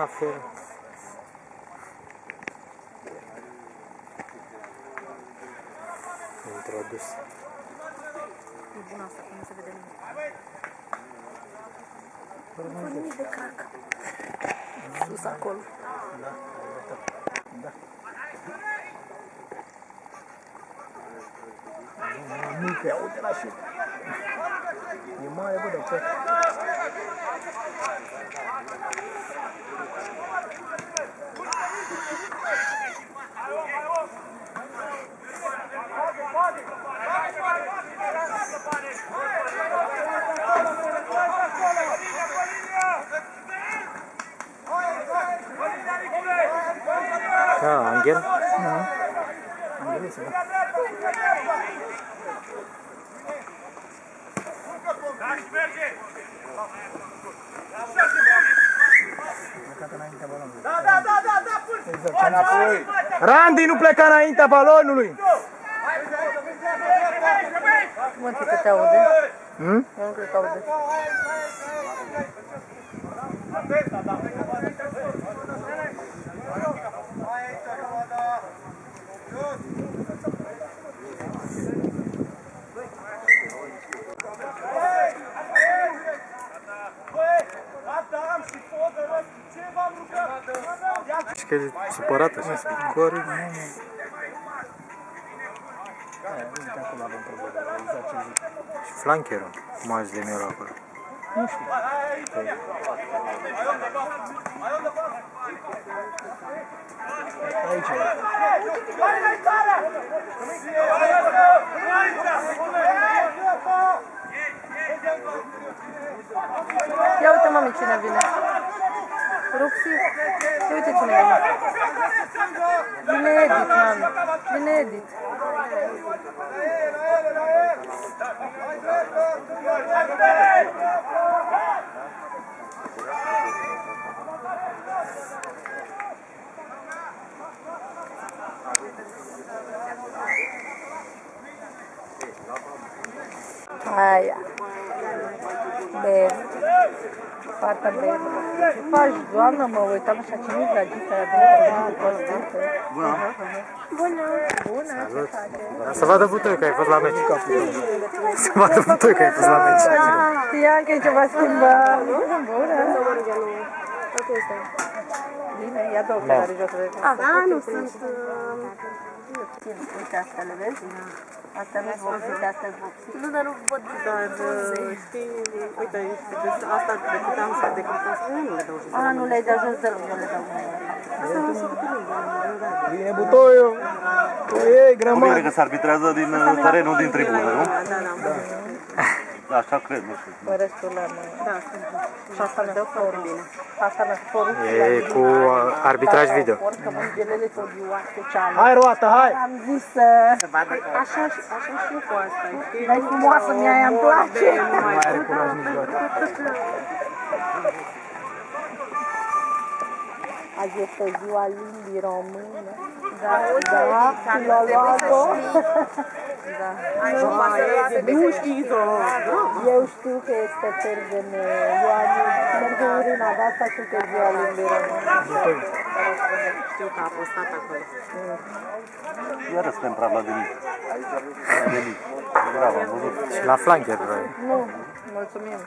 șofer. Introdus. E bună asta, că nu se vede nimic. Nu văd nimic de crac. Sus acolo. Da. Da. Mică, ia uite la și. E mare, bă, de ce? Da, Angel? Nu. Angel este, da. Randy, nu pleca înaintea balonului! Mă, ți că te aude? Eu nu cred că aude. Și că e supărat așa, spicori. Și flancherul, cum a zis de Mielu acolo? Nu știu. Aici e. Ia uite, mami, cine vine. Ruxi, ia uite cine vine. Vine Edith, mami. Vine Edith. Aia. Bine. Partea bine. Ce faci, doamnă? Mă uitam așa, ce mici la gita aia de Bună! Bună! Bună! Salut! Să vadă butoi că ai fost la meci. Să vadă butoi că ai fost la meci. Știam că e ceva schimbat. Bună! Ok, stai. Bine, ia două care jos. Nu sunt... Uite, astea le vezi? Astea nu-s vopsite, astea e vopsite. Nu, dar nu văd, dar știi, uite, asta decât am să nu le dau jos. Nu le-ai dat jos deloc, eu le dau. Asta nu sunt Vine butoiul! O iei, grămadă! Cum e că se arbitrează din terenul din tribună, nu? Da. Da, așa cred, nu știu. Fă restul la noi. Da, Și asta ne dă forul. Asta ne forul. E cu arbitraj video. Că mângelele sunt odioase ceale. Hai, roată, hai! Am zis așa și cu asta, știi? dar e frumoasă, mie îmi place. Nu mai are curaj niciodată. Azi este ziua limbii române. Da, filologo. Nu știi, Eu știu că este termen Ioani, merg în urina de asta, știu că e ziua limbii române. știu că a postat acolo. Iară suntem praf la Denis. La Denis. Bravo, am văzut. Și la flancher, vrei. Nu, mulțumim.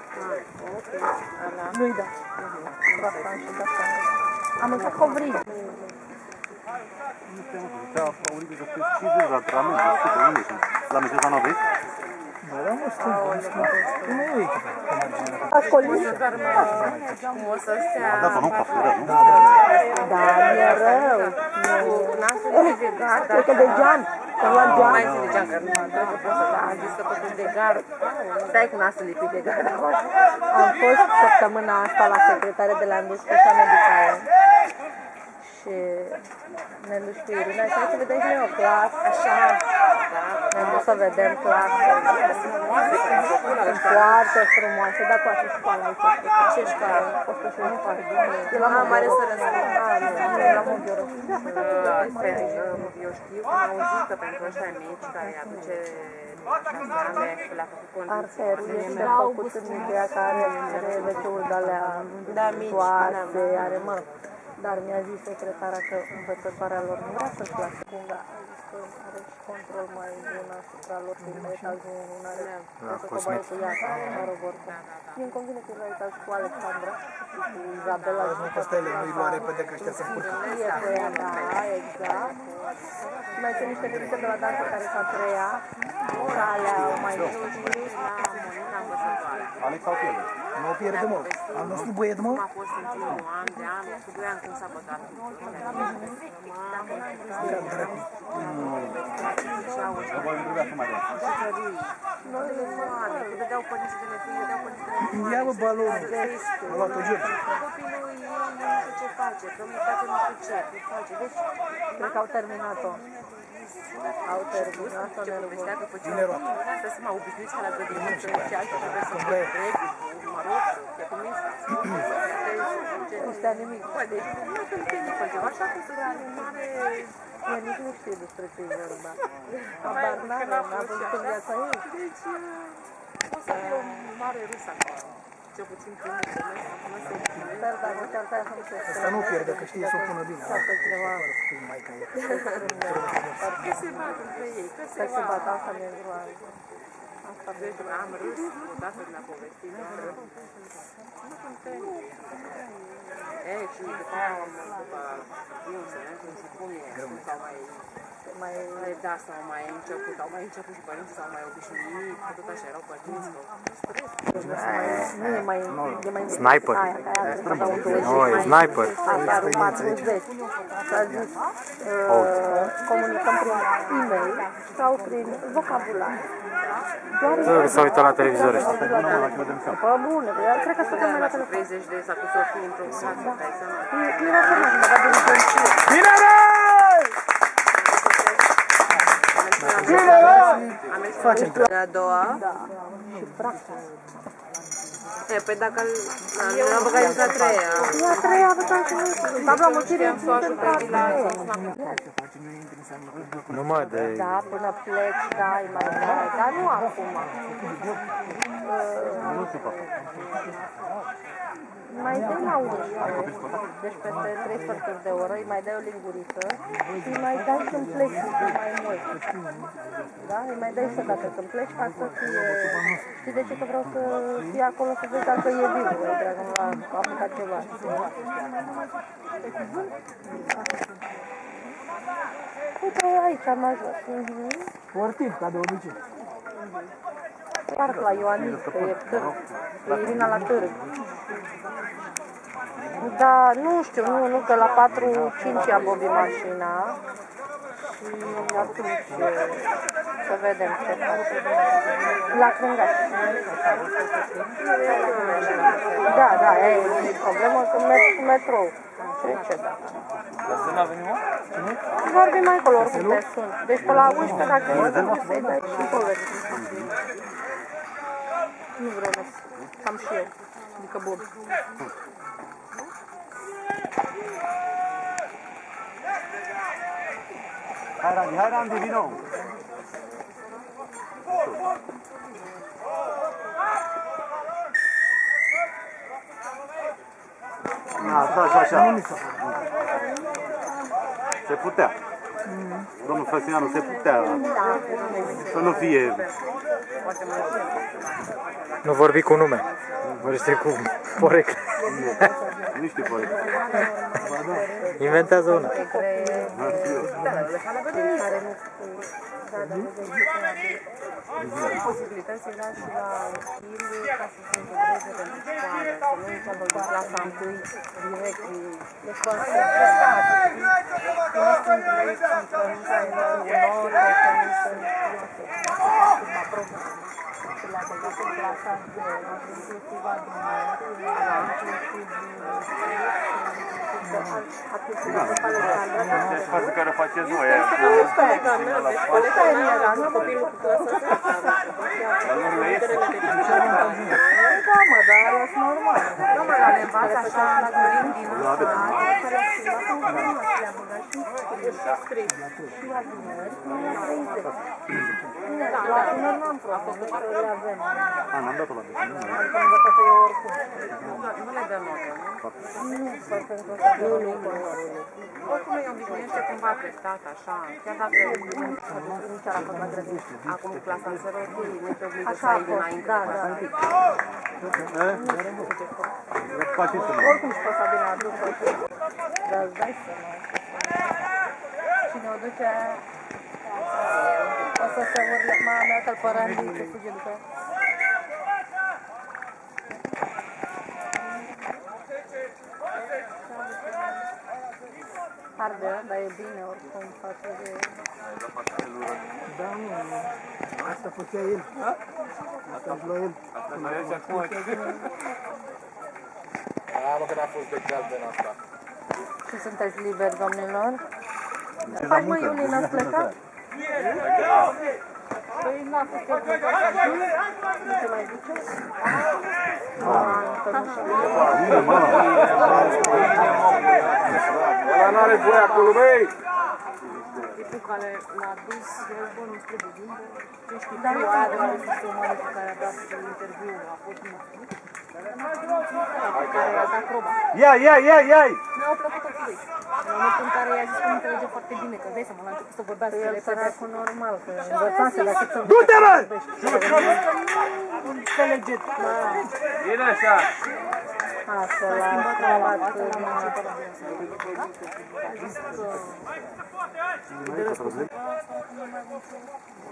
Nu-i da. Am mâncat covrigi. Nu știu, aurit că sunt și de la antrenament, nu știu unde sunt. La Meceza nu aveți? Bă, dar nu știu, nu știu. Nu uite că merge la Acolo. Cum o să stea... Am dat-o, nu, ca fără, nu? Da, e rău. Nasul de gard, Cred că de geam. Că la geam. mai zi de geam, că nu pot să am zis că totul de gard. Stai cu nasul lipit de gard. Am fost săptămâna asta la secretare de la Industria Medicală. Și ne-am dus cu Irina și hai să vedem și noi o clasă. Așa. Ne-am dus să vedem clasă. Foarte frumoase, dar toate școala aici. Ce școală? A fost o școală. E la Mare Sărăscu. Nu, la Mughioră. Eu știu că am auzit că pentru ăștia mici care aduce Arterul este făcut în ideea că are WC-uri de-alea toate, are dar mi-a zis secretara că învățătoarea lor nu vrea să-și lase cunga. A zis că are și control mai bun asupra lor, fiind la etajul 1, nu are să coboare cu ea, mă rog, oricum. Mie îmi convine că e la etaj cu Alexandra și cu Izabela. Nu că stele nu-i lua repede că ăștia se furcă. E pe ea, da, exact. Și mai sunt niște fetițe de la danță care s-a treia, alea mai Alex sau pierde? Nu o pierde, mă. Al nostru băiet, mă. A fost în primul an de an, cu 2 ani când s-a băgat. Că voi nu vrea să mai dea. Nu le moare, că dădeau părinții de nefii, dădeau părinții de nefii. Ia, bă, balonul. A luat-o jur. Copilul ei nu știu ce face, că dacă nu știu ce face. Deci, cred că au terminat-o. Au terminat-o nervos. dacă făceau asta, să mă obișnuiți ca la grădiniță și alții trebuie să trec, mă rog, că cum Nu știa nimic. Băi, deci nu se întâlni ceva, așa că să mare... Ea nici nu știe despre ce e vorba. Abar n-are, n-a văzut în viața ei. Deci, o să fie un mare râs acolo. Cel puțin primul semestru, până se întâlni. Sper, dar măcar pe aia să nu se Asta nu pierde, că știe să o pună bine. Să cineva Mai ca e. Că se bat între ei, că se se bat. bată, asta mi-e groază. Asta Deci am râs odată de la povestit. Și după aia am eu înțeleg, nu știu cum e, sau mai da, sau mai început și părinții s-au mai obișnuit, că tot așa erau părinți, nu e mai... Sniper. Nu, e sniper. Asta are 40. S-a zis, comunicăm prin e-mail sau prin vocabular. S-a uitat la televizor ăștia. Bă, bune, cred că stăteam la telefon. 30 de s-a pus o fi într-o casă, dai seama. Era frumos, mă dă de intenție. Tinere! Facem treaba. De a doua. Și practic. Păi dacă l-am băgat în a treia. E a treia, vă dați tabla măcirii în Nu mă, de... Da, până pleci, da, e mai mare, dar nu acum. Mai dai la ușă, deci peste 3 sferturi de oră, îi mai dai o linguriță și îi mai dai când pleci mai mult. Da? Îi mai dai să dacă când pleci, fac să fie... Știi de ce? Că vreau să fie acolo să vezi dacă e viu, dragă, nu a apucat ceva. Uite, aici am ajuns. Sportiv, ca de obicei. Parc la Ioanis, că e târg. E Irina la târg. Da, nu știu, nu, că la 4-5 am bobit mașina. Și atunci să vedem ce face. La Crângaș. Da, e problemă că merg cu metrou. Ce da. Vorbim mai acolo, oricum te sun. Deci pe la 11, dacă e să-i dai și povesti. Nu vreau să cam și eu, adică Bob. Hai Randy, vino! Așa. Se putea. Domnul Făsianu, se putea. Să nu fie... Nu vorbi cu nume. Vorbește cu porecle. Nu știu porecle. Inventează una. Posibilități era și la film ca să se integreze pentru școală, să nu înceapă cu clasa 1 direct. Deci foarte interesant. Nu sunt direct într-o notă, că nu sunt și le-a băgat în clasa 0, inclusiv adunări, inclusiv Alexandra. Deci față care faceți voi aia. Colega mea, deci colega mea era copilul cu clasa 0. Da, mă, dar ăla sunt normal. Nu mă, la învață așa, la gândit din Le-a băgat și scris. Și adunări, la 30. La adunări n-am făcut, le avem. N-am dat-o la mine. Adică am votat eu oricum. Nu le dă notă, nu? Nu, doar pentru că nu. Oricum îi obișnuiește cumva prestat, așa, chiar dacă Nici a fost la grădină. acum cu clasa 0, nu te obligă să Așa a ai fost, dinainte. da, da. Oricum și pe Sabina a dus-o și... Dar îți dai seama. Cine o duce... O să se urle... Mama mea că-l părandii se fuge după ea. Arde, dar e bine oricum față de... Da, mă, asta făcea el. Asta își lua el. Mă, că n-a fost de caz de asta. Și sunteți liberi, domnilor? Hai, mă, Iulie, n-ați plecat? Păi n-a fost eu plecat. Nu te mai duceți? Ăla n-are voie acolo, băi! Tipul care l-a dus războiul spre Budimba, ce știi, Dar nu aia are de la Sfântul Mare cu care a dat interviul, a fost care i-a dat proba. Ia! Mi-au plăcut totul. În momentul în care i-a zis că nu înțelege foarte bine, că vezi, l-a început să vorbească El repede. săracul normal, că învățase la cât să Du-te, mă! Nu înțelege. Bine așa! Asta l-a luat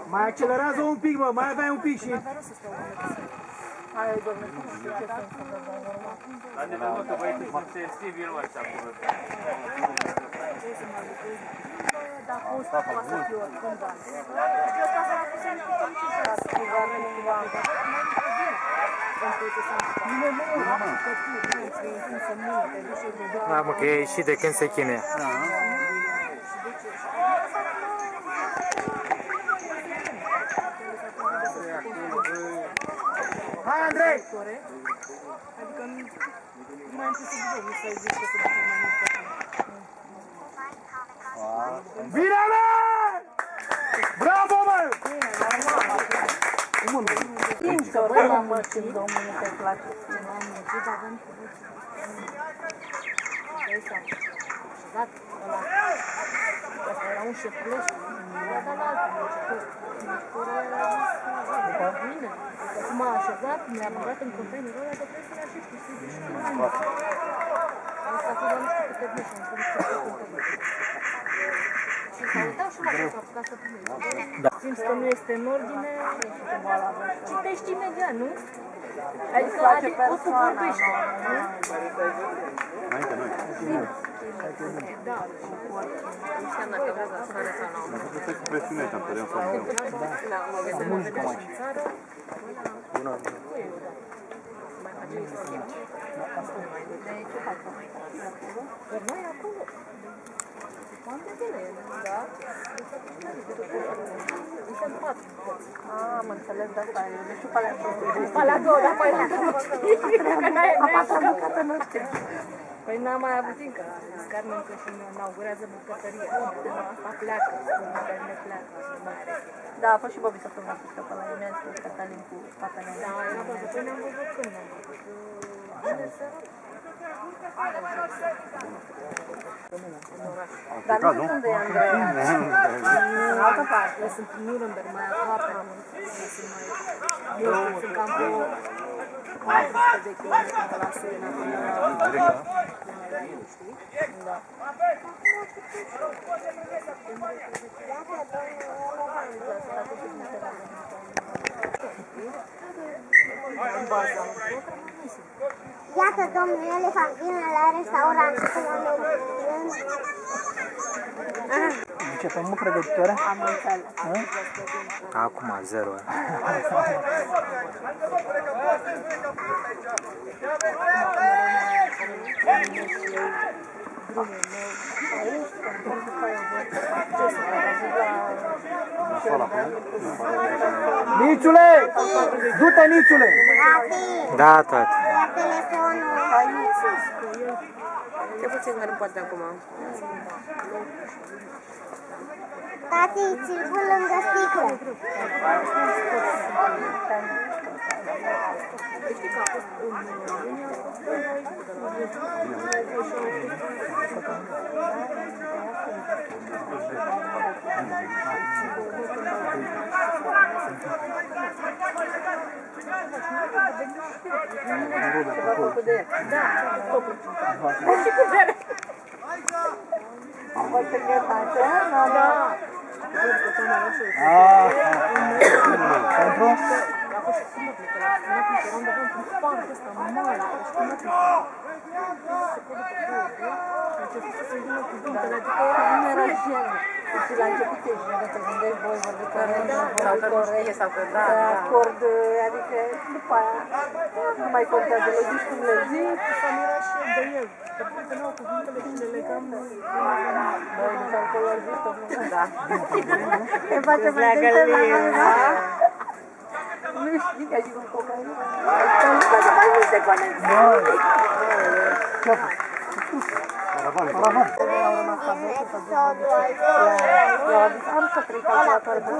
Mai accelerează un pic, mă, mai aveai un pic și... Hai, domnule, cum știu ce sunt să vă dau normal. Dar de pe notă, băieți, mă sensibil ăștia acolo. Dar a fost poate să fiu oricând, da. Da, mă, că e și de când se chinuie. Hai, Andrei! Adică nu mai am ce să zic, nu să zic că se duce mai mult. Bine, mă! Bravo, mă! Simți-o, băi, la mășini, domnule, te-i place. Am muncit, avem cu buții. Dai seama. Așezat, ăla. Ăsta era un șefleș. I-a dat la altul, bine. Acum a așezat, mi-a băgat în containerul ăla, dar trebuie să-l așept cu sigur și cu mine. Asta a fost la nu știu câte dni și am spus că se întâmplă. Și s-a uitat și la că ca să primești. Simți că nu este în ordine, citești imediat, nu? Adică o să vorbești. Înainte, noi. Da, și cu orice. Nu știam dacă vrea să sară sau nu. Nu stai cu presiune aici, am tăiat sau nu. Da, mă găsesc mă vedea și în țară. Mai face niște schimb. De ce fac mai acolo? Dar noi acolo. Am de bine, da? Sunt 4. Am înțeles de asta, eu nu știu pe alea două. Pe alea două, dar pe alea două. Că n-ai Că nu știu. Păi n-am mai avut încă. Carmen că și inaugurează bucătăria. Asta pleacă, dar ne pleacă. Mai are. Da, a fost și Bobby săptămâna trecută pe la Ionescu, cu Cătălin cu fata mea. Da, era văzut. Păi ne-am văzut când ne-am văzut. Bună seara. Dar nu sunt de Andrei. În altă parte. Eu sunt în Nuremberg, mai aproape. Sunt mai... Eu sunt cam pe 400 de kilometri de la Siena până la... Știi? Da. În baza. Iată, domnul Elefant vine la restaurant. începem cu pregătitoarea? Am înțeles. Acum 0. Niciule! Du-te, Niciule! Da, tati. Ia telefonul. Ce puțin că nu poate acum. Tati, ți-l pun lângă sticlă. Și la început ești, dacă te gândești, voi vorbitori, sau că nu știe, sau că da, acord, adică după aia nu mai contează, le zici cum le zici. Samira și de el. Dar că nu au cuvintele și le legăm. Noi ducem acolo la zi, tot nu da. Te face mai deștept la Nu știi că zic un cocaină. Să-mi face mai multe conexiuni. Ce-a fost? Paravan. Eu am să trec calculatoare de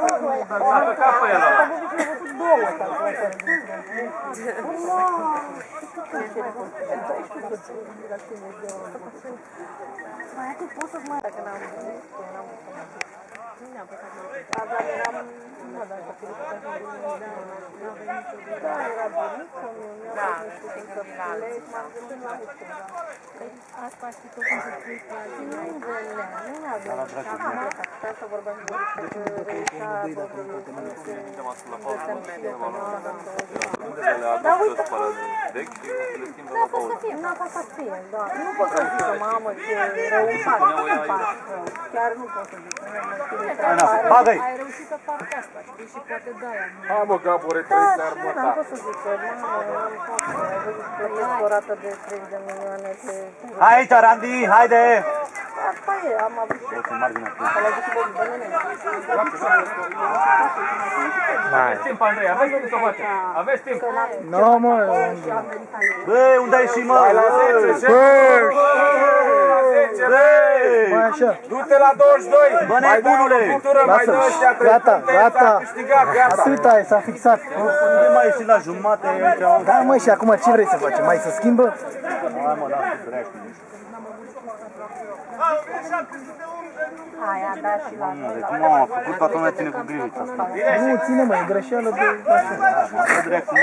Asta știi tot timpul cu să vorbim nu a pasat fie, da. Nu pot să zic că mamă, ce rău îmi fac. Chiar nu pot să zic. Bagă-i! ai reușit să fac asta, știi, și poate de-aia. Hai mă, caporetă, dar mă, N-am pot să zic că mamă, nu pot să plătesc o rată de 30 de milioane pe... Aici, Randy, haide! Asta e, am avut și... Ăla zic și bă, bănene. Hai. timp, Andrei, aveți timp să facem. Aveți timp. Nu, mă! Bă, unde ai și mă? Hai la 10, Mai așa! Du-te la 22. Bă, nebunule! Mai dă ăștia 3 Gata, puncte, gata! s-a câștigat, gata. Atâta e, s-a fixat! Unde mai ieși la jumate aici? Da, mă, și acum ce vrei să facem? Mai să schimbă? Hai, mă, lasă dracu. Aia, da, și la... Cum am făcut, toată lumea ține cu grilița asta. Nu, ține, mă, e greșeală de... Mă dracu,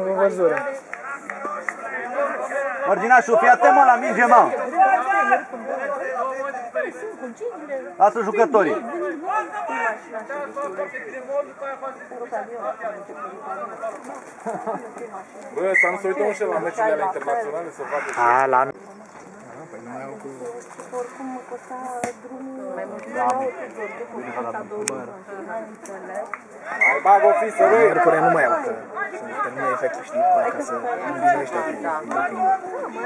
mă. Văzură. Mărginașu, fii atent, mă, la minge, mă. Lasă jucătorii. Bă, ăsta nu se uită și la meciurile alea internaționale să vadă. A, la... Oricum mă costa drumul mai mult de la Hai, bag o fisă, băi! Mărcurea nu mai au, că să termine efectul, știi, ca să învinuiești acum.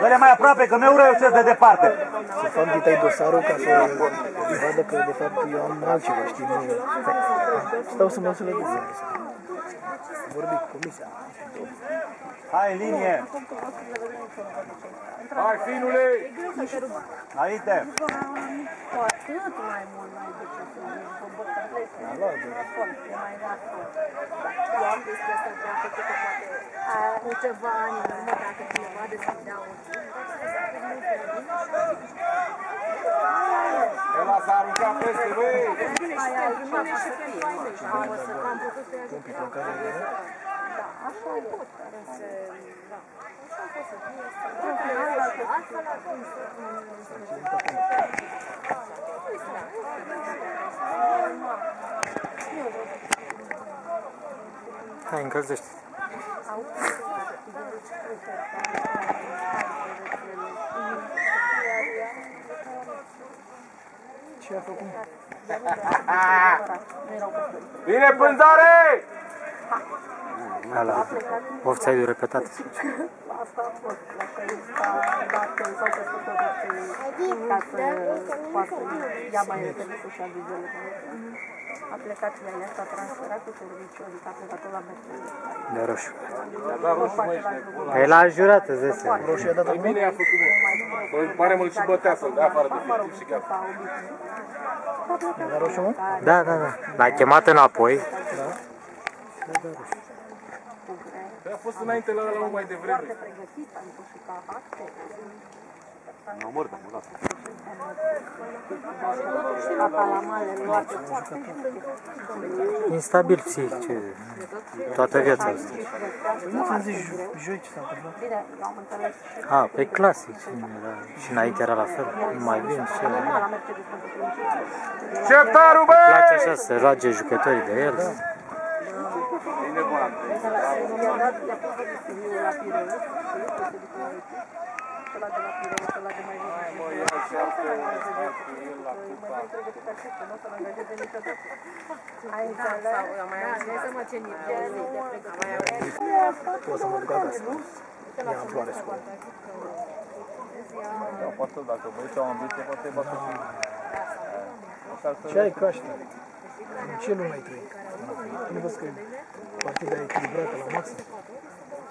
Dă-le mai aproape, că nu eu reușesc de departe. Să fac ditei dosarul ca să vadă că, de fapt, eu am altceva, știi, nu... Stau să mă să le duc. Vorbi cu comisia. Hai, în linie. Hai, finule! Înainte. cu atât mai mult mai de ce să zic, că bă, că pleci, e mai lasă. Eu am despre asta, că am făcut că poate cu ceva ani în urmă, dacă cineva de să-mi dea un Ăla s-a aruncat peste, băi! aia e ceva să fie, am putut să-i ajut pe care da, așa e tot, care se, da, așa pot să fie, asta la Hai, încălzește. Ce a făcut? Bine, pânzare! Ala, offside-ul repetat. Asta a fost la 60, s-au căsătorit ca să poată ia mai repede să-și avizele. A plecat la ea, s-a transferat cu serviciul, a plecat la Mercedes. De roșu. Da, roșu, măi. El a jurat, îți dai seama. Roșu i-a dat Păi bine a făcut, mă. Pare mult și bătea să-l dea afară de film și gata. la roșu, mă? Da, da, da. L-a chemat înapoi. A fost înainte la unul mai devreme. Nu mor, da, mă Instabil psihic, ce... Toată viața asta. Nu ți-am zis joi ce s-a întâmplat. A, pe clasic. Și înainte era la fel. Mai bine și el. Șeptarul, băi! Îmi place așa să roage jucătorii de el. Bine, bă, O să mă duc acasă. Ia-mi floare scură. Da, poate dacă băieții au ambiție, poate bată și... Ce ai cu ăștia? În ce lună ai trăit? Nu văd că partida e echilibrată la maxim.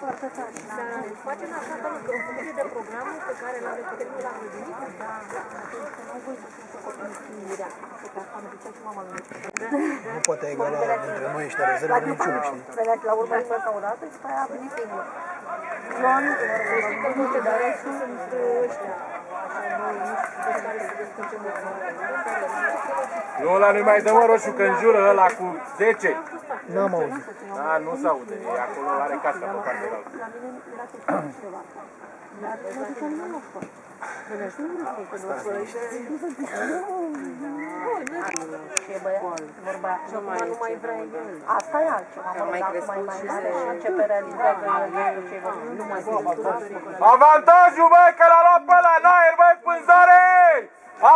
Foarte tare. Dar facem așa pentru că în funcție de programul pe care l-am repetit la grădinică, Nu poate egala dintre noi ăștia rezervă niciunul, știi? Veneați la urmă să o dată și pe aia a venit singur. Ioan, multe, dar restul sunt ăștia. nu, ăla nu-i mai dă, mă, roșu, că înjură ăla cu 10. N-am auzit. Da, nu s-aude, e acolo, are casca pe partea de altă. Ce băiat, vorba, nu mai vrea el. Asta e altceva, mai crescut și începe realizează ce nu mai Avantajul, băi, că l-a luat pe ăla în aer, băi, pânzare!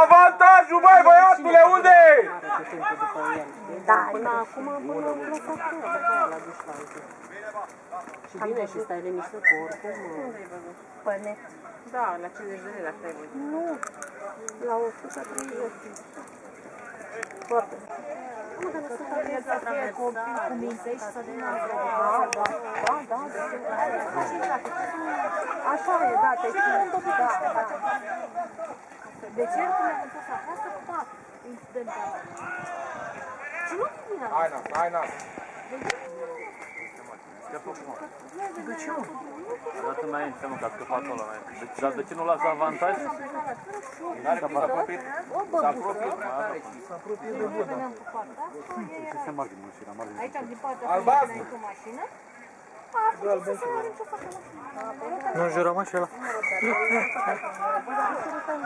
Avantajul, băi, băiatule, unde? Da, până acum, până am lăsat la distanță. Și bine și stai liniștit cu oricum. Pe net. Da, la 50 de lei, asta e voi. Nu, la 130. Foarte. nu, dar nu să fie copii cu minte și să dea Da. Așa e, da, te știi. De ce când am pus acasă, fac incidentul ăla? Și nu vine ala. Hai, nas. Arată înainte, mă, că a scăpat ăla înainte. Dar de ce nu lasă avantaj? N-are cum să apropie. S-a apropiat. Ce se margine, nu știu, la margine. Aici, din partea Albastru. cu mașină. Nu jură, mă, și ăla.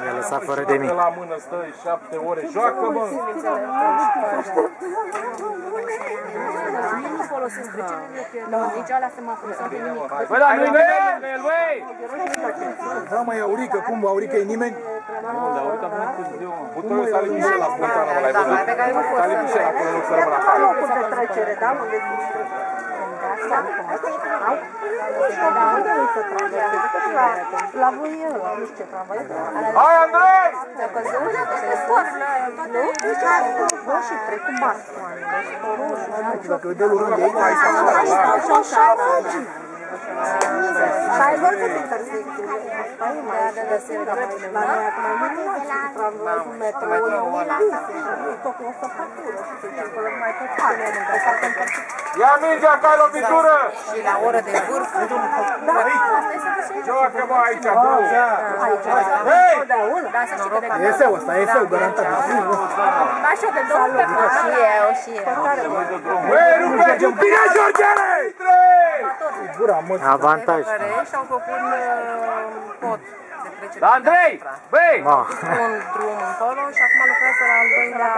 I-a lăsat fără de mine. La mână stă 7 ore, joacă, mă! Nu folosesc trecerile, nici alea se mă folosesc pe nimic. Băi, dar nu-i el, băi! Da, mă, Aurică, cum? Aurică e nimeni? Nu, dar uite, a venit cu ziua, mă. Butonul s-a liniștit la Fontana, mă, l-ai văzut? S-a liniștit acolo, nu să rămână afară. Locul de trecere, da? Unde la voi el, nu știu ce tramvai. Hai, Andrei! Te-a căzut? Nu? Bă, și trec cu bastroane. Dacă îi dă lui rând de aici, hai să Și ai văzut intersecțiile. Asta e mai la noi acum mai mult și cu tramvai cu metroul. Tot o să factură și se circulă mai pe cale. Ia mingea, că ai lovitură! Și la oră de vârf. Joacă, mă, aici, tu! Hei! E seu ăsta, e seu, garantat. Și eu. Băi, rupe, bine, Georgele! Gura, mă. Avantaj. Și au făcut pod de trecere. La Andrei! Băi! Ma. Un drum încolo și acum lucrează la al doilea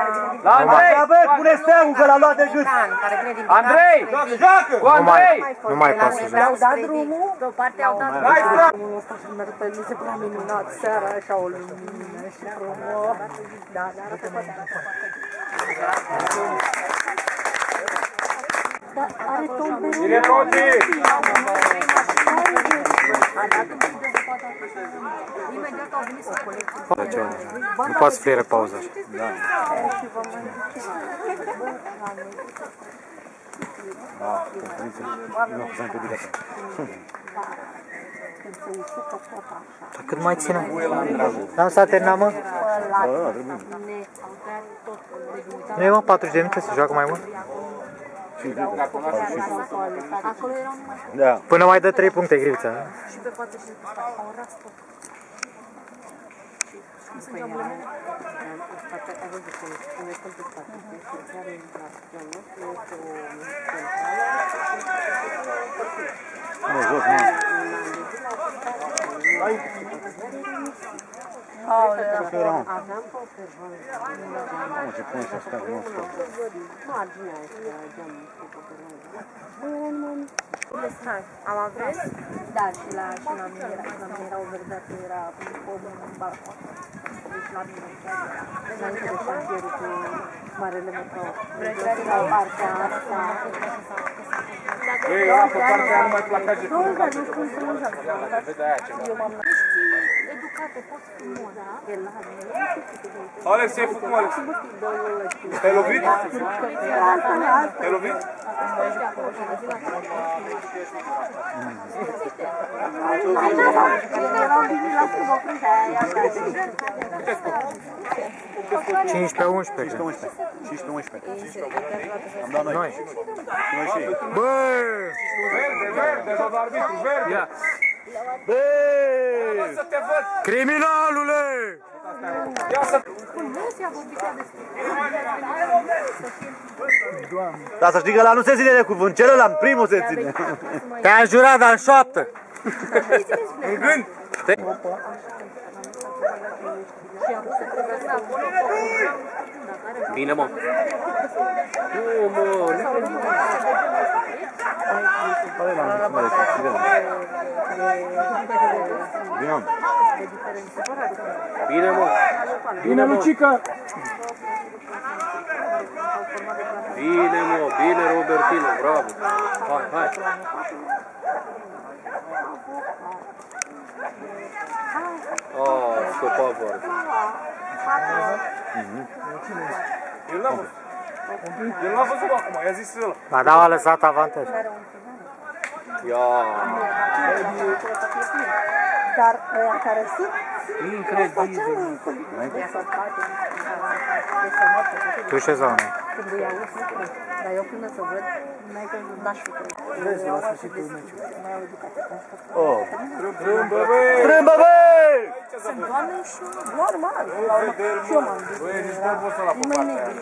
La Andrei! Bă, pune steagul că l-a luat de jos. plan, care vine din Andrei! Joacă! Cu Andrei! Nu mai poate să joace. Au dat drumul? Pe o parte au dat Hai, frate! Mi se prea minunat seara, așa o lumină și frumos. Da, dar arată foarte are tombe. Cine toți? Imediat au venit să colecție. Nu poate să fie repauză așa. Dar cât mai ține? Da, s-a terminat, mă? Nu e, mă, 40 de minute, se joacă mai mult? Da. Până mai dă 3 puncte Grivița, da? Și pe poate și au ras tot. Cum sunt geamurile mele? Nu, jos, nu. Aoleu. Nu, ce pune să stai, nu stau. Am avut? Da, și la mine era o verdată, era pomul în balcon. Deci la mine era. Înainte de șantierul cu marele metrou. La partea asta. Ei, era pe partea aia numai placaje. Nu, nu știu să nu joacă. Eu m-am Educate, poți fi moda. Alex, ce ai făcut, Alex? Te-ai lovit? Te-ai lovit? Cinci pe 11. 15-11. Am dat noi. Noi. Noi și ei. Bă! Verde, tot arbitru, verde. Ia! Ia să te văd. Criminalule! Ia să... Dar să știi că ăla nu se ține de cuvânt, celălalt, primul se ține. Te-am jurat, dar în șoaptă! În gând. Bine, mă! Bine, mă. Bine, Lucica! Bine, mă. Bine, Robertino. Bravo. Hai. Scăpa foarte. El n-a văzut. El n-a văzut acum, i-a zis ăla. Ba da, a lăsat avantaj. Ia. Dar ăia care sunt, Incredibil. Tu ce zonă? când îi auzi, dar eu până să văd, n-aș fi crezut. Vezi, la sfârșitul meciului. Mai au educație. Râmbă, băi! Strâmbă, băi! Sunt doamne și normal. Și eu m-am dus. Băi, nici nu pot să la pe partea aia.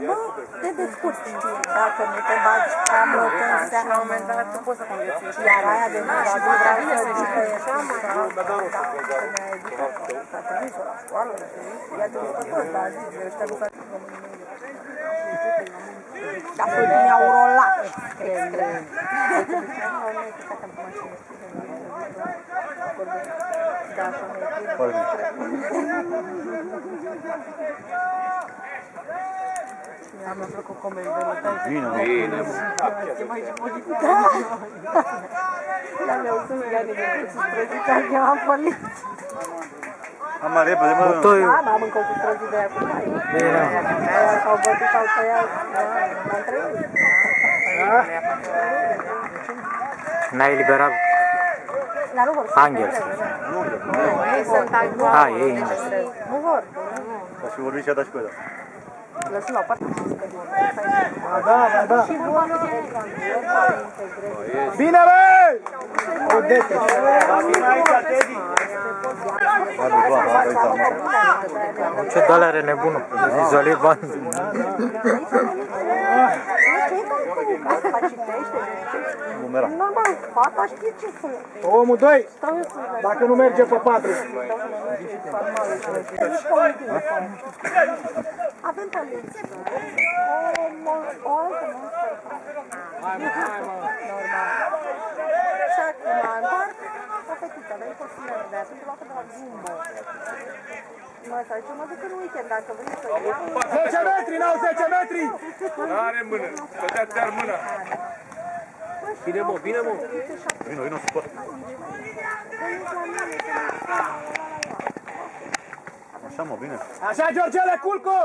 Bă, te descurci. Dacă nu te bagi prea mult în seama, la un moment dat tu poți să conviețuiești. Iar aia de nu va vrea să zică așa, mă, ne-a educat. S-a trimis la școală, i-a trimis pe toți, dar zic, ăștia nu s-a trimis. Dar pe tine au rolat. Extrem. Da, așa mi-a plăcut comentariile tale. Bine, mă. Dar mi-au spus că de cu străzița, că am fălit. Am mai repede, mă. Butoiu. Da, m-am mâncat cu străzii de aia cu mai. Bine. Aia s-au bătut, s-au tăiat, m-am trăit. N-ai eliberat Dar nu vor să Angel. ei sunt angeli. A, ei invers. Nu vor. Aș fi vorbit și a dat și pe ăla. Lăsă la o parte. Da. Și vor să Bine, băi! Odete. Ce de-alea are nebunul? Izolit bani. Numera. normal, fata știe ce să Omul 2, stau eu să dacă nu merge pe 4. avem talență. O altă monstră. Normal. Și acum, în parte, o fetița, dar e posibil de atunci luată de la Jumbo. Mă, sau ce mă duc în weekend, dacă vrei să iau. 10 metri, n-au 10 metri! N-are mână, stătea ți-ar mâna. Bine, mă, bine, mă. Vino, supăr. Așa, mă, bine. Așa, Georgele, culcu!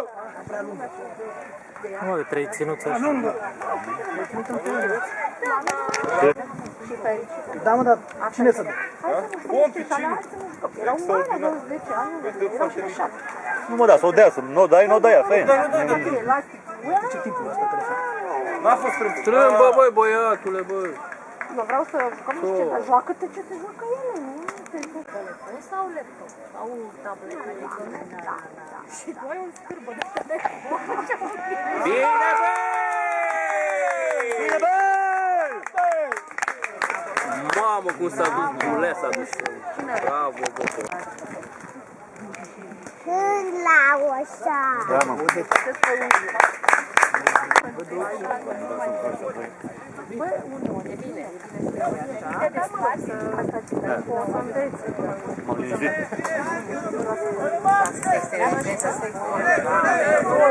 Mă, de 3 ținuți așa. Da, mă, dar cine să dă? Pompi, cine? Erau mari, aveau 10 ani, erau și 7. Nu mă da, să o dea, să nu dai, nu o dai, asta e. Ce timpul ăsta telefon? N-a fost strâmb. Strâmbă, băi, băiatule, băi. Eu vreau să jucăm, nu știu ce, dar joacă-te ce te joacă ele, nu? Telefon sau laptop? Sau tabletă electronică? Și tu ai un scârbă de Bine, băi! Bine, bă! Mamă, cum s-a dus, Bulea s-a dus. Bravo, bă. Când la așa. Da, mă. Bă, unul, e bine. M-am liniștit.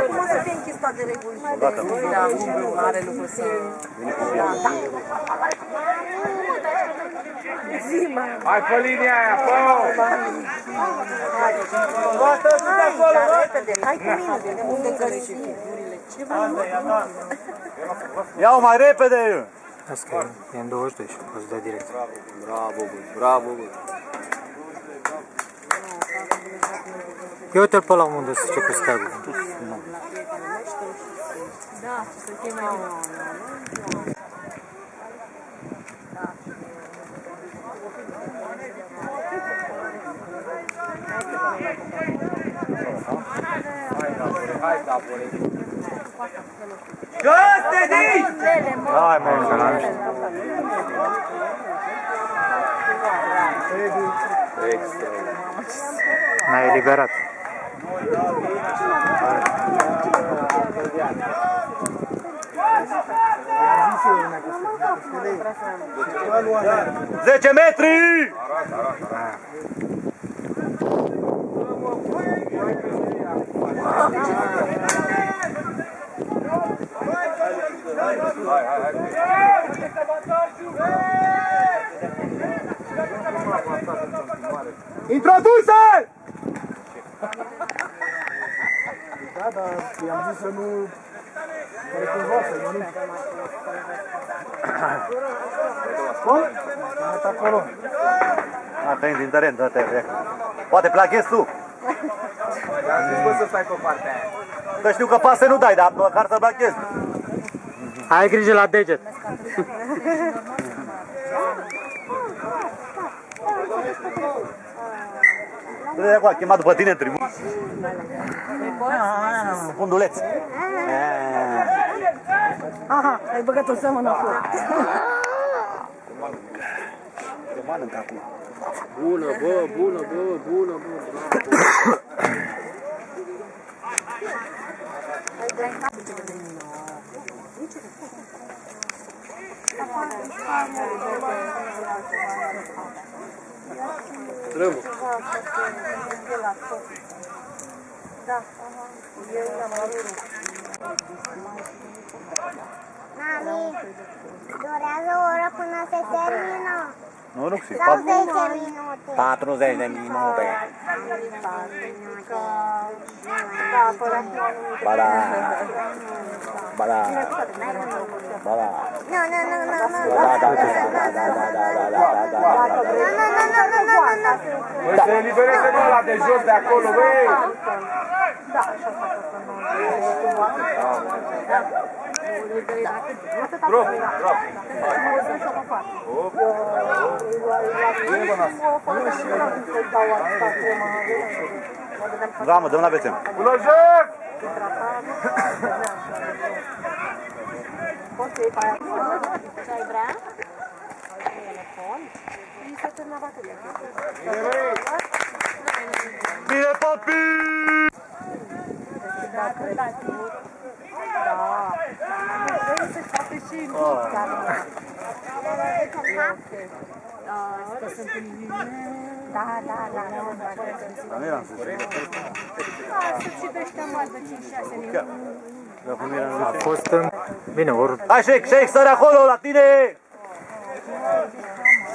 Cum să fie închis toate regulile? Gata. Da, nu are lucru să... Hai pe linia aia, fă! Dar repede, hai cu mine, de unde găsești figurile? Ce vrei? Ia-o mai repede! Asta e în 22 și poți da direct. Bravo, bă, bravo, bă. Ia uite-l pe ăla unde se duce cu steagul. Da, să fie mai bine. Hai, Davore! Hai, mă, că n-am știut. Extra. Ne-ai eliberat. Zece metri! Introduse! Da, dar i-am zis să nu... Care cumva să nu... Cum? Am dat acolo. Asta e din teren, dă-te. Poate plachez tu. Am zis, bă, să stai pe partea aia. Că știu că pase nu dai, dar măcar să plachez. Ai grijă la deget. Dă-te acolo, chemat după tine în tribună. Funduleț. Aha, ai băgat o seamă înapoi. Mănânc acum. Bună, bă, bună, bă, bună, bă. Rămă. Da, eu l-am avut. Mami, durează o oră până se termină. Nu, Roxy. Sau 10 minute. 40 de minute. Ba da. Ba da. Ba da. Nu. Da, da, da, da, da, da, da, da, da, da. Băi, să elibereze pe ăla de jos de acolo, băi! Da, așa fac asta Drop, drop. Da, mă, dăm la BTM. Bună joc! Poți să iei pe aia? Ce ai vrea? Telefon? Și să termină bateria. Bine, papi! Dacă dați da. Vrei să facă și în Că sunt în... Da. Dar nu eram să zic. Sunt și de ăștia mari de 5-6 minute. Dar cum eram A fost în... Bine, ori... Hai, Shake, sări acolo, la tine!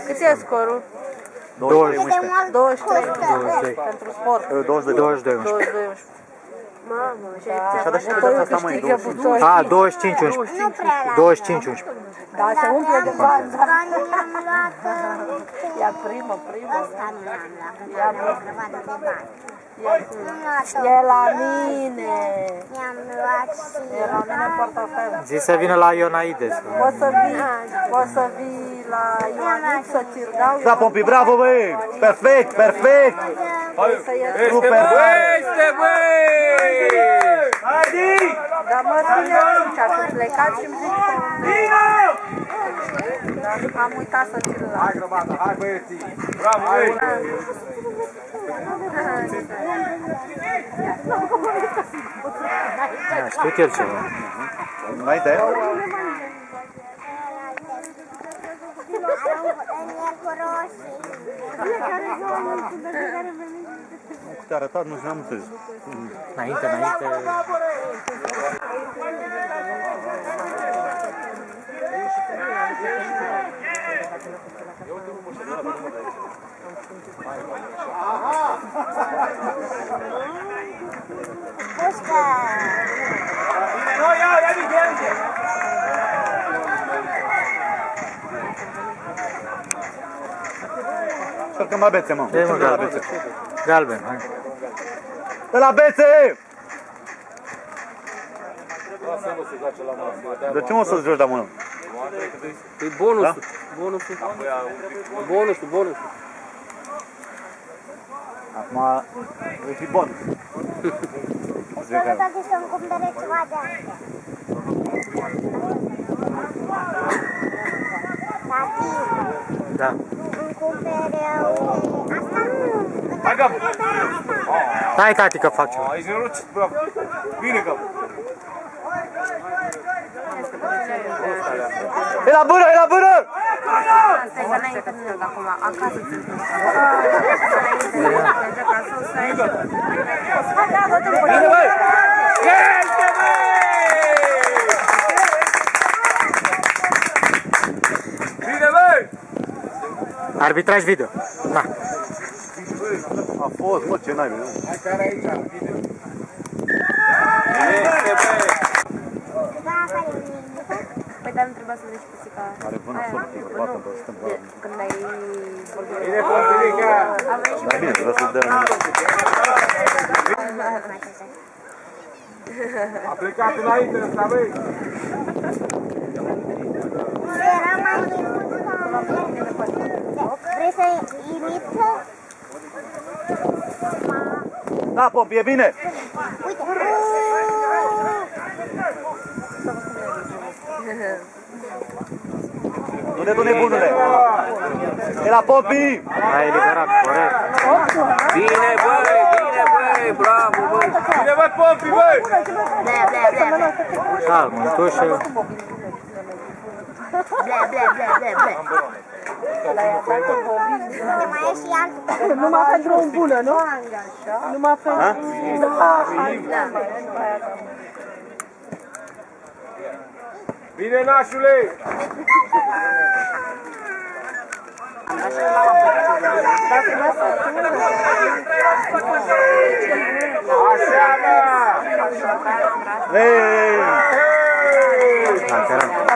Cât e scorul? 23. 23. 22. Pentru sport. 22. 22. Mamă, și Așa dă și pe data asta, măi, 25. A, 25, 11. 25, 11. Da, se umple de bani. Banii am luat... Ia primă. Ăsta nu l-am luat, că am luat de bani. E la mine. I-am luat și... E la mine portofel. Zi să vină la Ionaides. Poți să vii la Ioanit să ți-l dau. Da, Pompi, bravo, băi! Perfect! Super! Este, băi! Haide! Dar mă ține aici, că plecat și îmi zici că... Dar am uitat să ți-l las. Hai, grămadă, hai, băieții! Bravo, băi! Da, știu el ceva. Înainte? Cu roșii. Cu te-a arătat, nu știu, am înțeles. Înainte. Pușcă! Călcăm la bețe, mă. De mă, galben. Galben, hai. De la bețe! De ce mă să-ți joci de mână? E bonusul. Da? Bonusul. Acum voi fi bon. Este o dată să-mi cumpere ceva de astea. Tati, Da. îmi cumpere asta nu. Hai, Gabu! Stai, tati, că fac ceva. Ești nerocit, bravo! Bine, Gabu! E la bână! Stai că n-ai întâlnit acum, acasă ți-l duci. Bine, băi! Este, băi! Bine, băi! Arbitraj video. Da. A fost, mă, ce n-ai, nu? Hai, care aici, bine! Este, băi! Da, care e mine. Păi dar nu trebuia să zici pisica. Are vână sortit, poate, bă, suntem bă. Când ai vorbit. Bine, Pompilica! Dar bine, vreau să-ți dea A plecat înainte ăsta, băi! Era mai mult. Vrei să imită? Da, Pompi, e bine! Uite. Du-ne, bunule! E la Pompi! Ai eliberat, corect. Bine, băi, bravo, băi. Bine, băi, Pompi, băi! Da, mântușă. Mai e și altul. Numai pentru o bună, nu? Numai pentru... Bine, nașule! Așa, mă! Da, chiar.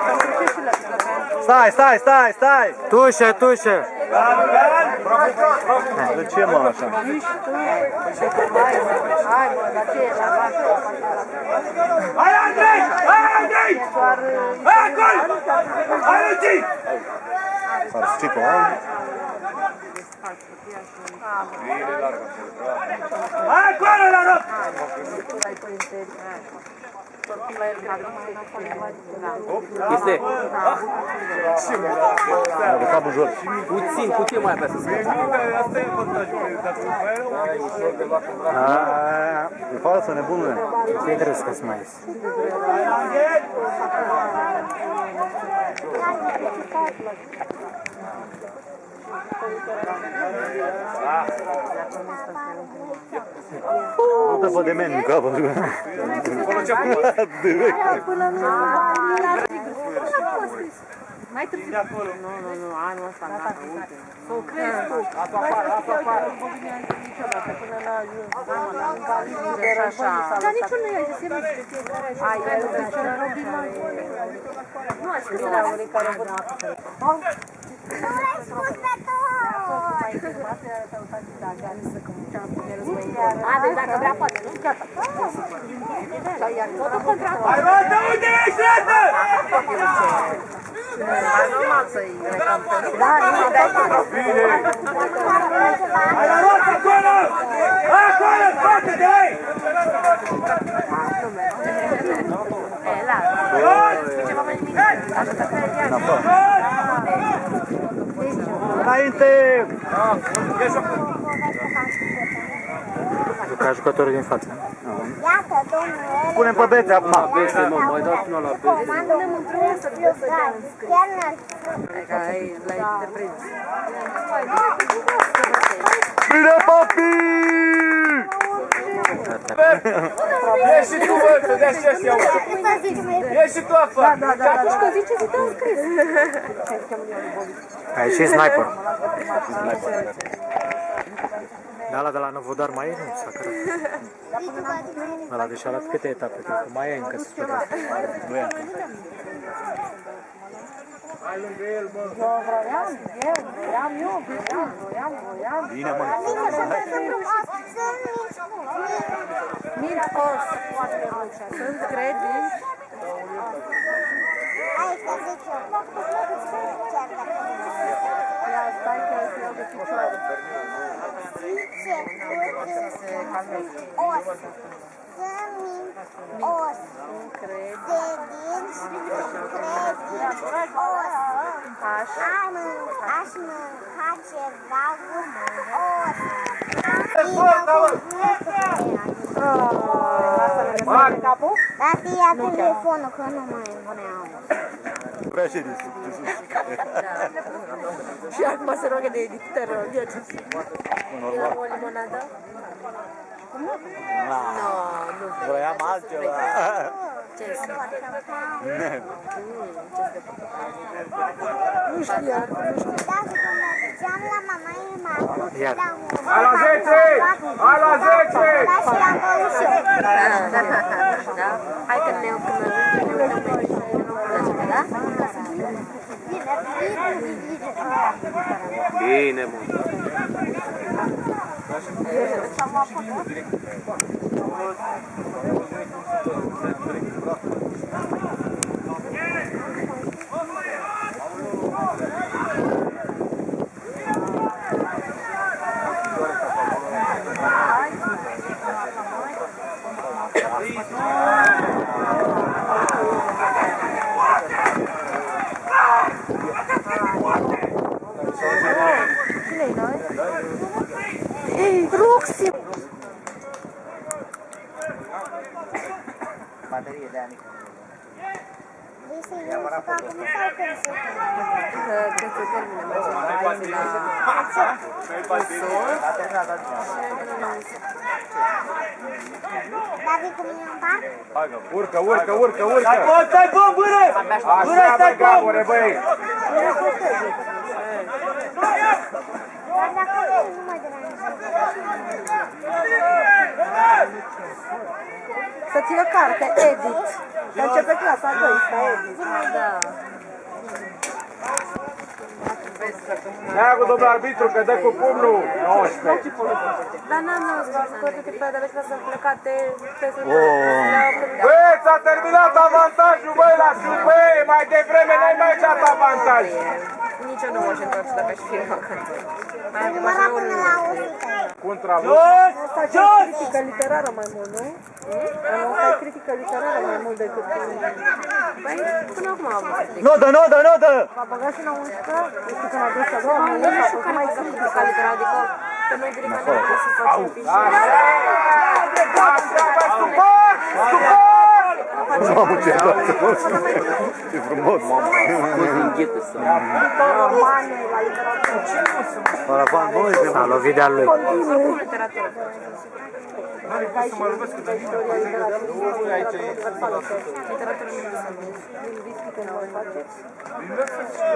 Stai! Tușă. De ce, mă, așa? Hai, Andrei! Hai, acolo! Hai, Luci! S-ar strică, Hai, acolo, la rog! Este. de capul jos. Puțin mai apasă. Asta e montajul. E falsă, nebunule. Ce crezi că-ți mai ies? Nu te fă de meni în capă. Mai târziu. Nu, anul ăsta, gata, ultimul. Să o crezi tu. Până n-a ajuns, așa. Dar nici nu i-ai zis, e mic de fiecare așa. Ai, Ai văzut ce la Robin mai nu aș fi la unii care vor Nu l-ai spus pe tot! A, deci dacă vrea poate, nu? Gata. Totul contract. Hai, bă, de unde ești, frate? Mai normal să-i recompensezi. Da, nu dai bine. Bine! Hai la roată acolo! Acolo, spate de ei! E, lasă. Ceva mai nimic. Așa să crezi ea. Înainte! Ca jucătorul din față. Iată, domnule, Punem pe bete acum. Bese, mă, mai dau și una la bese. comandă mântruie să fie gaz. Chiar n-ar Că l-ai deprins. Bine, papi! Ieși și tu, bă, să dea și ăștia, bă! Ieși și tu afară! Atunci că zice să te-am scris. A ieșit sniper. Da, ăla de la Novodar mai e? Nu, s-a cărat. Ăla deși arată câte etape, cred că mai e încă să se dea. Hai lângă el, bă! Bine, mă. Mint os. Sunt credici. Aici, zic eu. Chiar dacă Ia, stai că îți iau de picioare. os. Os. Os. Aș mânca ceva cu os. Tati, ia telefonul, că nu mai vreau. Vrea și de Și acum se roagă de editorul vieții. normal. O limonadă? Nu, Vroiam altceva. ce este? Dacă mergeam la mama Irma, Iar. Hai la 10! Hai la 10! și la băușor. Da? Hai că ne da? Bine, mă. Cine-i noi? Ei, Roxy! Baterie de ani. Vrei să iei juca acum sau când se Când se termine meciul, hai la A terminat altceva. David cu mine în parc? Urcă, urcă, urcă, urcă! Stai, bă, bâră! Așa, bă, gabure, băi! Dar dacă nu mă deranjează. Să ții o carte, edit. Că începe clasa 2, sta edit. Da. Ia cu domnul arbitru, că dă cu pumnul 19. Dar n-am spus că toate tipele de vecina sunt plecate peste Băi, s-a terminat avantajul, băi, la Super! Mai devreme n-ai mai dat avantaj! Nici eu nu m-aș întoarce dacă aș fi vacant. Număra până la 100. Contra lui. Asta e critică literară mai mult, nu? Asta e critică literară mai mult decât... Păi, până acum am avut critică. Nodă! V-a băgat și la 11? Este când a dus să doua, nu e și mai critică literară, adică că noi direct nu trebuie să facem fișe. Așa, băi, suport! Suport! Mamă, ce ce frumos! Paravan, băi, S-a lovit de-al lui.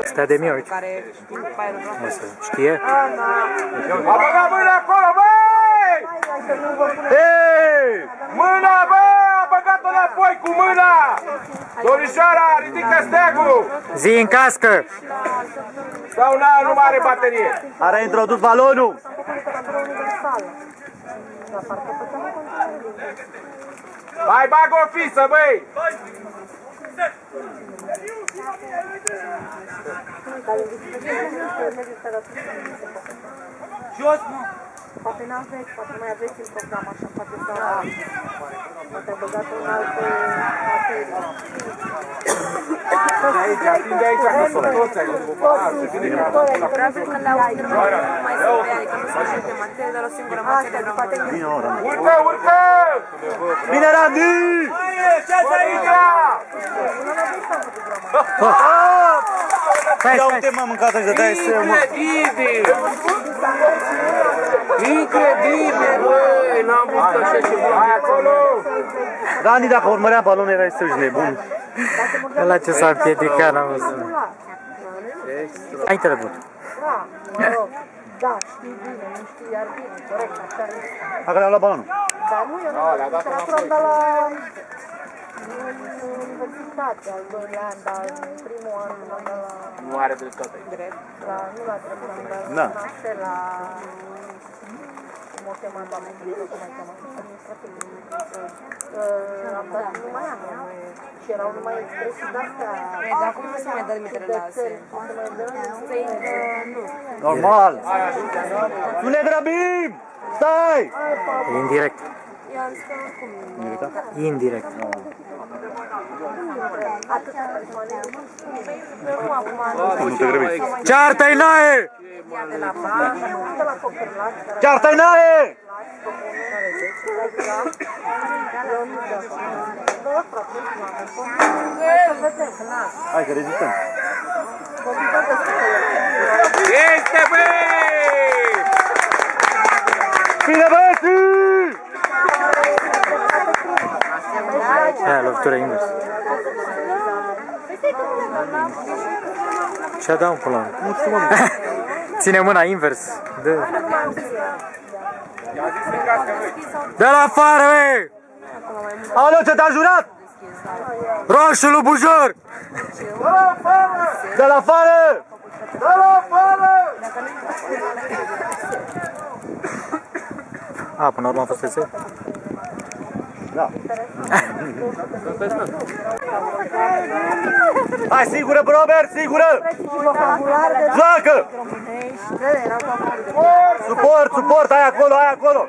Stea de mie, uite. Știe? A băgat mâna acolo, băi! Hei! Mâna, bă! A băgat-o înapoi cu mâna! Domnișoara, ridică steagul! Zi în cască! Sau nu mai are baterie? Are introdus balonul! Mai bag o fisă, băi! Jos, mă! Poate n-aveți, poate mai aveți în program așa, poate poate băgat un alt Aici, atinge aici, că sunt toți aici. Probabil că la un nu mai se vede, adică nu se știe materie, dar o singură materie rămâne. Urcă, urcă! Bine, Randy! Ce-ați aici? Stai, Ia stai! uite, mă, mâncați de dai să mă. Incredibil! Incredibil, băi! N-am văzut așa ceva. Hai acolo! Randy, dacă urmărea balonul, erai să-și nebun. Ăla ce s-a împiedicat, n-am văzut. Ai trecut. Da, mă rog. Da, știi bine, nu știi iar bine, corect, așa e. Dacă le-au luat balonul. Dar nu, eu nu am literatură de la universitate, al doilea an, dar în primul an am dat la Nu are dreptate. drept, nu la drept, am dat Da. la cum o chema doamne, nu știu cum ai chemat, administrativ. Am dat numai anul și erau numai expresii de-astea. Dar cum nu se mai dă trimitere la ASE? Nu. Normal. Nu ne grăbim! Stai! Indirect. Eu am zis că oricum. Indirect. Nu acum. Nu te grăbiți. Ceartă-i naie! Ceartă-i naie! Hai că rezistăm. Este, băi! Bine, băieții! Aia, lovitură invers. Și-a dat un până la urmă. Ține mâna invers. Dă-l afară, băi! Aoleu, ce te-a jurat? Roșu lui Bujor! Dă-l afară! Dă-l afară! A, până la urmă a fost ese? Da. Hai, sigură, Robert, sigură! Joacă! Suport, suport, hai acolo, hai acolo!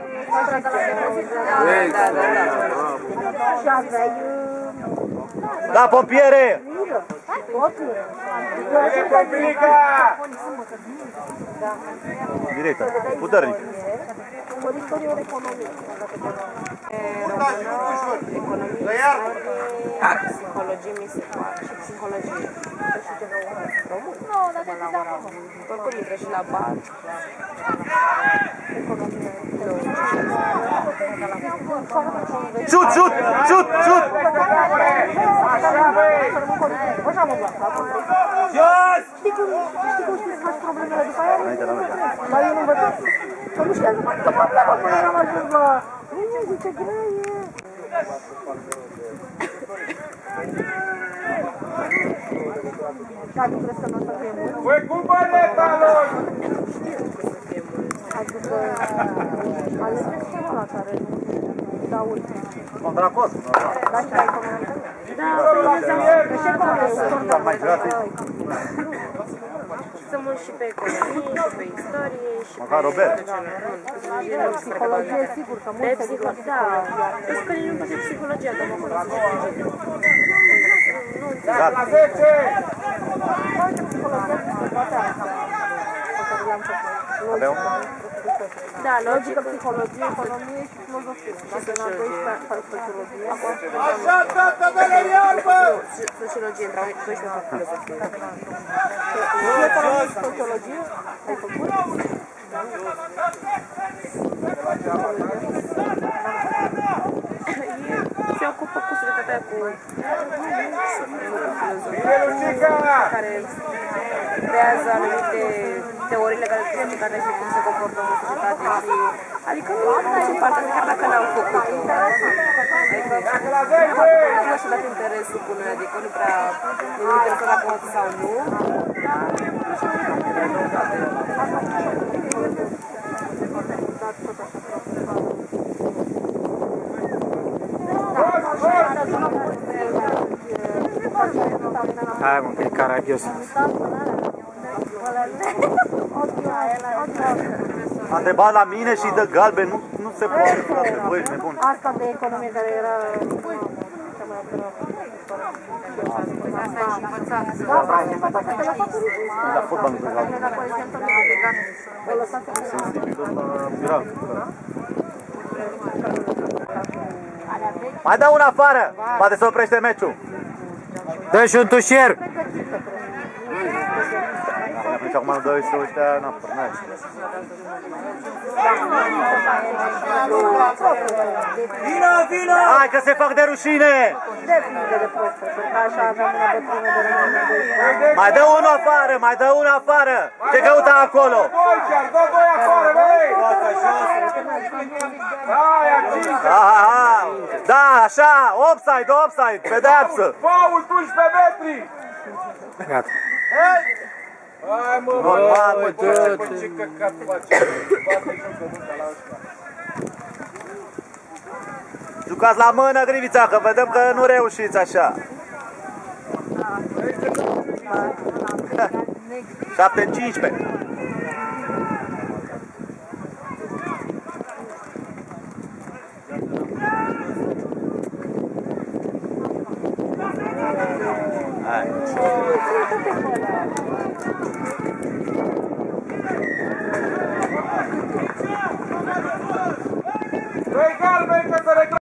Da, pompiere! Direct, puternic. Psihologie mi se poate și psihologie. Nu, dacă te dea acolo. Oricum intră și la bar. Șut, șut, șut, șut! Știi cum știi să faci problemele după aia? Dar eu nu învățat. Că nu știam să fac problemă până n-am ajuns la... Zice, greie. Cadu, crezi că nu o să fie mult? Păi cum băne talon? Adică... Alegeți ceva la care nu dau uite. Contracos. Da, și ai comunități? Da, păi Ce comunități? Mai gratis. sunt mulți și pe economie, și pe istorie, și Măcar Robert. Psihologie, sigur că mulți se duc. da. Vezi că nu face psihologia, că mă cunosc. La 10! Avem? Da, logică, psihologie, economie și filozofie. Dacă în a 12 fac sociologie, Așa, tată, bele iarbă! sociologie, între a 12 fac filozofie. Și economie și sociologie, ai făcut? Se ocupă cu societatea cu filozofie, care creează anumite teorii legate de societate și cum se comportă în societate și... Adică nu face parte, chiar dacă n-am făcut-o. Nu știu dacă interesul cu noi, adică nu prea ne interesă dacă pot sau nu, dar nu știu Hai mă, că e caragios. A întrebat la mine și dă galben, nu se poate, frate, băi, ești nebun. Asta de economie care era... La fotbal nu dă galben. Mai dă una afară, poate se oprește meciul. Dă și un tușier! Deci acum nu dă și ăștia, n-am pornit. Hai că se fac de rușine! Depinde de profesor, că așa aveam una bătrână de la mine. Mai dă unul afară, mai dă unul afară! Ce căuta acolo? Doi chiar, dă doi afară, băi! Da, așa, offside, offside, pedeapsă! Faul, 11 metri! Gata. Hai mă, Normal, mă, ce căcat face? Bate jocă munca la ăștia. Jucați la mână, Grivița, că vedem că nu reușiți așa. 7-15. Hai.